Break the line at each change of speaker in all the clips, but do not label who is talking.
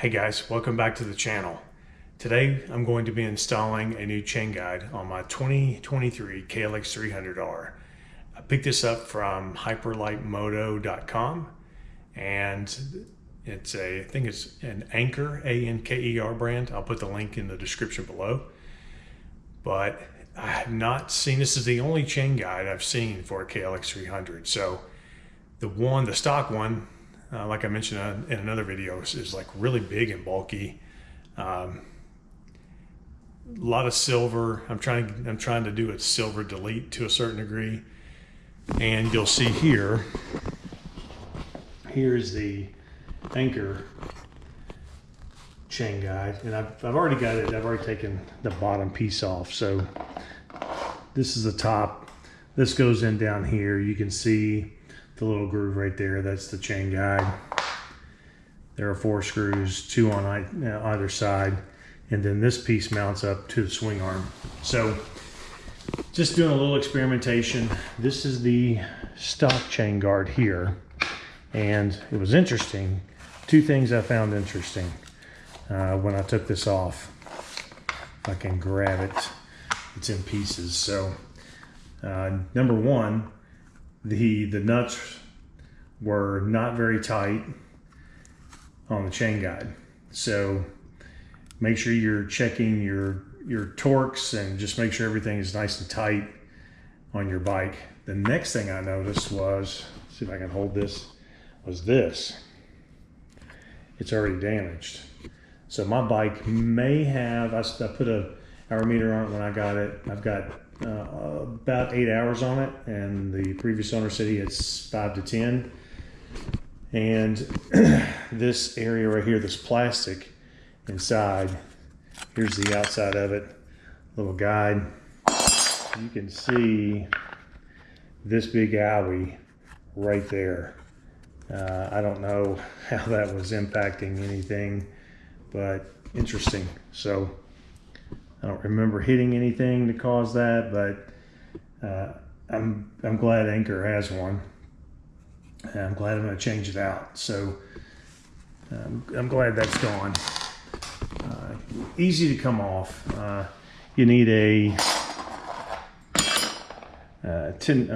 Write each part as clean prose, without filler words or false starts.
Hey guys, welcome back to the channel. Today I'm going to be installing a new chain guide on my 2023 KLX300R. I picked this up from HyperLiteMoto.com and I think it's an Anker, A-N-K-E-R brand. I'll put the link in the description below. But I have not seen, this is the only chain guide I've seen for a KLX300. So the stock one, like I mentioned in another video, is like really big and bulky. A lot of silver. I'm trying to do a silver delete to a certain degree. And you'll see here's the Anker chain guide, and I've already got it. I've already taken the bottom piece off. So this is the top. This goes in down here. You can see the little groove right there. That's the chain guide. There are 4 screws, 2 on either side, and then this piece mounts up to the swing arm. So just doing a little experimentation. This is the stock chain guard here, and it was interesting. 2 things I found interesting when I took this off. If I can grab it, it's in pieces. So number one, the nuts were not very tight on the chain guide. So make sure you're checking your torques and just make sure everything is nice and tight on your bike. The next thing I noticed was, let's see if I can hold this, was this. It's already damaged. So my bike may have, I put a hour meter on it when I got it. I've got about 8 hours on it, and the previous owner said he had 5 to 10. And this area right here, this plastic inside, here's the outside of it, little guide. You can see this big owie right there. I don't know how that was impacting anything, but interesting. So I don't remember hitting anything to cause that, but I'm glad Anker has one. And I'm glad I'm going to change it out. So I'm glad that's gone. Easy to come off. You need a 10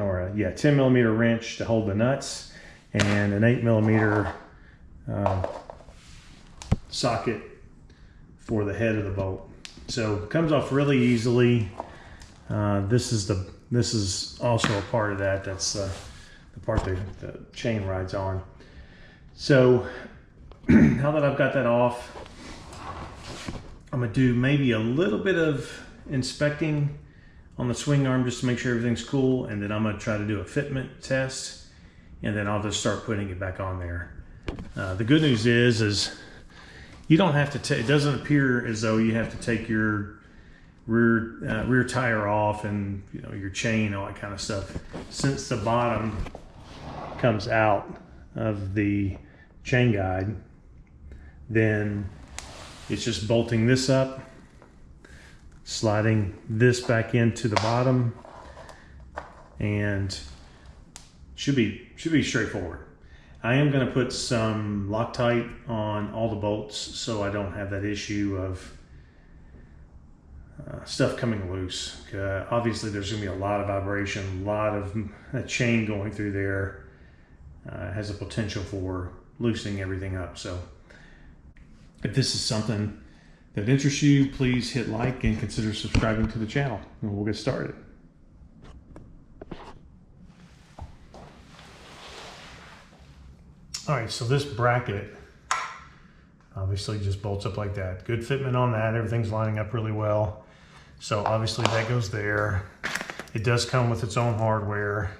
millimeter wrench to hold the nuts, and an 8 millimeter socket for the head of the bolt. So it comes off really easily. This is also a part of that. That's the part the chain rides on. So now that I've got that off, I'm gonna do maybe a little bit of inspecting on the swing arm just to make sure everything's cool, and then I'm gonna try to do a fitment test, and then I'll just start putting it back on there. The good news is you don't have to it doesn't appear as though you have to take your rear tire off and your chain, all that kind of stuff. Since the bottom comes out of the chain guide, then it's just bolting this up, sliding this back into the bottom, and should be straightforward. I am going to put some Loctite on all the bolts so I don't have that issue of stuff coming loose. Obviously there's going to be a lot of vibration, a lot of that chain going through there has a potential for loosening everything up. So if this is something that interests you, please hit like and consider subscribing to the channel, and we'll get started. All right, so this bracket obviously just bolts up like that. Good fitment on that. Everything's lining up really well. So obviously that goes there. It does come with its own hardware.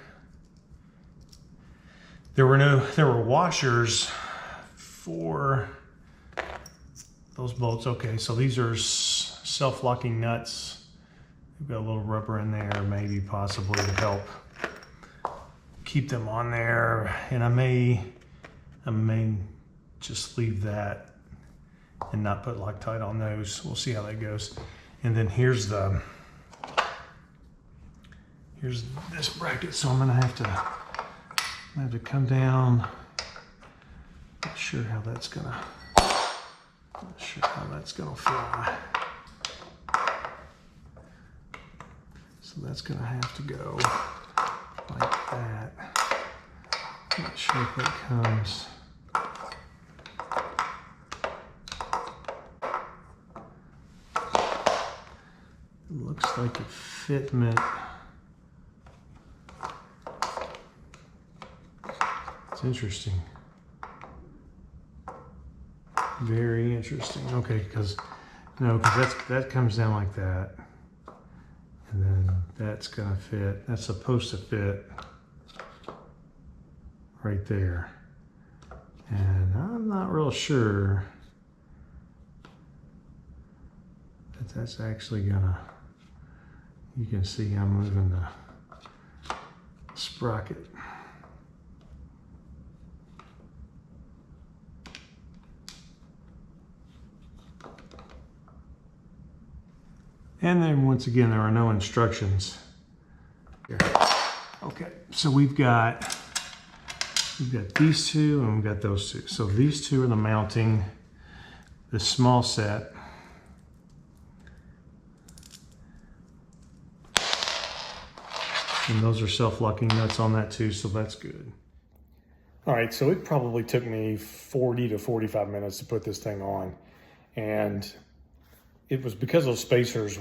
There were washers for those bolts. Okay, so these are self-locking nuts. We've got a little rubber in there, maybe possibly to help keep them on there. And I may just leave that and not put Loctite on those. We'll see how that goes. And then here's this bracket. So I'm gonna have to come down. Not sure how that's gonna Not sure how that's gonna fly. So that's gonna have to go like that. Not sure if it comes. It looks like a fitment. It's interesting. Very interesting. Okay, because that comes down like that. And then that's gonna fit. That's supposed to fit right there. And I'm not real sure that that's actually gonna, you can see I'm moving the sprocket. And then once again, there are no instructions here. Okay, so we've got these two and we've got those two. So these two are the mounting, the small set. And those are self-locking nuts on that too, so that's good. All right, so it probably took me 40 to 45 minutes to put this thing on. And it was because those spacers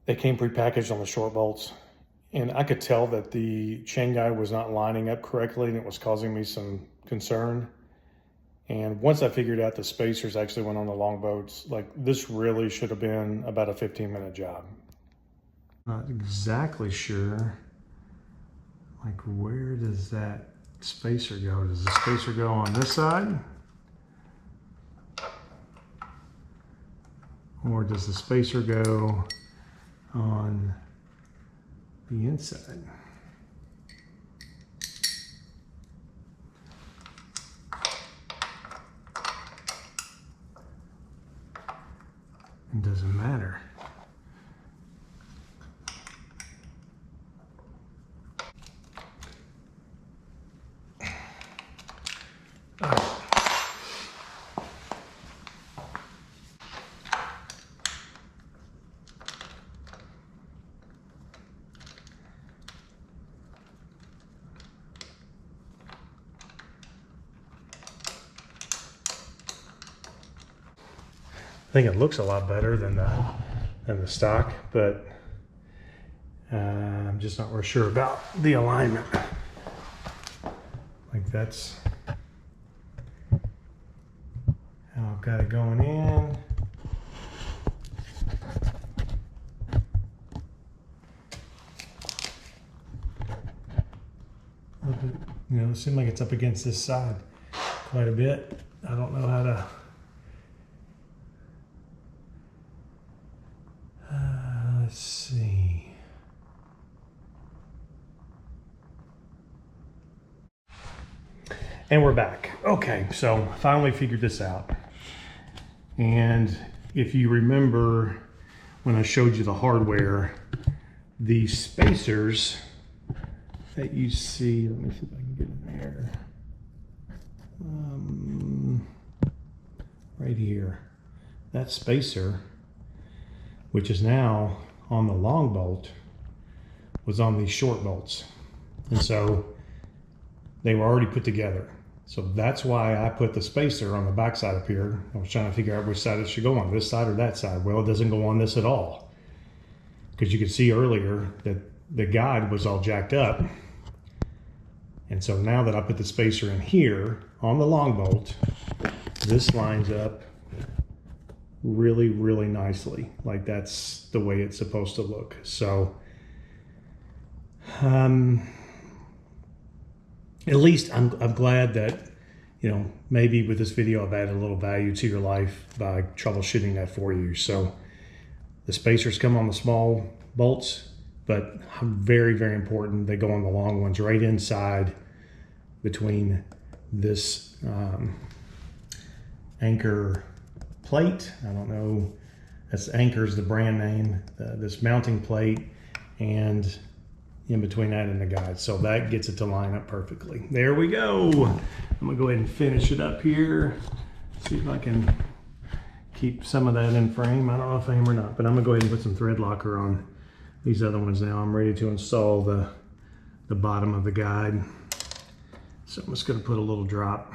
they came prepackaged on the short bolts. And I could tell that the chain guide was not lining up correctly and it was causing me some concern. And once I figured out the spacers actually went on the long bolts, like this really should have been about a 15-minute job. Not exactly sure, like where does that spacer go? Does the spacer go on this side? Or does the spacer go on the inside? It doesn't matter. I think it looks a lot better than the stock, but I'm just not real sure about the alignment. Like that's how I've got it going in. You know, it seems like it's up against this side quite a bit. I don't know how to. Let's see. And we're back. Okay, so finally figured this out. And if you remember when I showed you the hardware, the spacers that you see, let me see if I can get in there. Right here, that spacer, which is now on the long bolt, was on these short bolts. And so they were already put together. So that's why I put the spacer on the back side up here. I was trying to figure out which side it should go on, this side or that side. Well, it doesn't go on this at all. Because you could see earlier that the guide was all jacked up. And so now that I put the spacer in here on the long bolt, this lines up really, really nicely. Like that's the way it's supposed to look. So at least I'm glad that, you know, maybe with this video I've added a little value to your life by troubleshooting that for you. So the spacers come on the small bolts, but very, very important, they go on the long ones right inside between this Anker plate. I don't know, that's Anker's the brand name, this mounting plate, and in between that and the guide. So that gets it to line up perfectly. There we go. I'm gonna go ahead and finish it up here. See if I can keep some of that in frame. I don't know if I am or not, but I'm gonna go ahead and put some thread locker on these other ones now. I'm ready to install the bottom of the guide. So I'm just gonna put a little drop.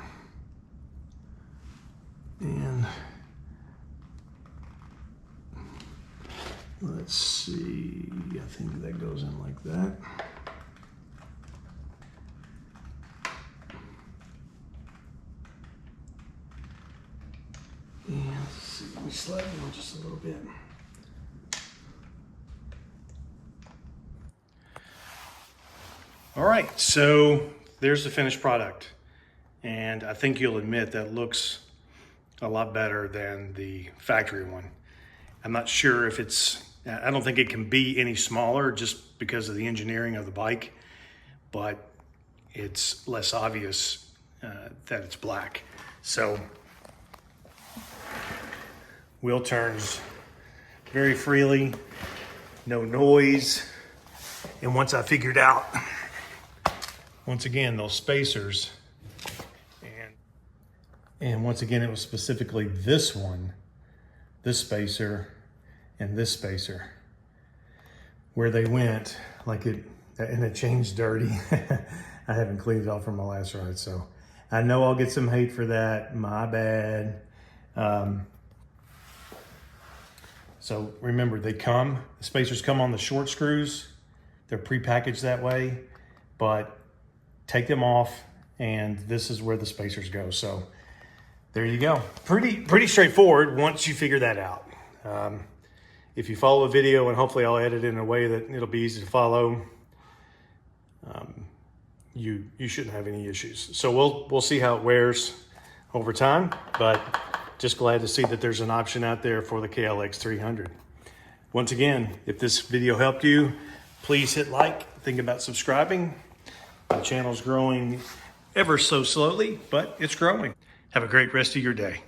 And let's see, I think that goes in like that. And let's see, let me slide it in just a little bit. All right, so there's the finished product. And I think you'll admit that looks a lot better than the factory one. I'm not sure if I don't think it can be any smaller just because of the engineering of the bike, but it's less obvious that it's black. So wheel turns very freely, no noise. And once I figured out, once again, those spacers, and once again, it was specifically this one, this spacer, and this spacer, where they went, like it, and it changed dirty. I haven't cleaned it off from my last ride, so I know I'll get some hate for that, my bad. So remember, the spacers come on the short screws. They're pre-packaged that way, but take them off, and this is where the spacers go. So there you go. Pretty straightforward once you figure that out. If you follow the video, and hopefully I'll edit it in a way that it'll be easy to follow, you shouldn't have any issues. So we'll see how it wears over time, but just glad to see that there's an option out there for the KLX300. Once again, if this video helped you, please hit like, think about subscribing. The channel's growing ever so slowly, but it's growing. Have a great rest of your day.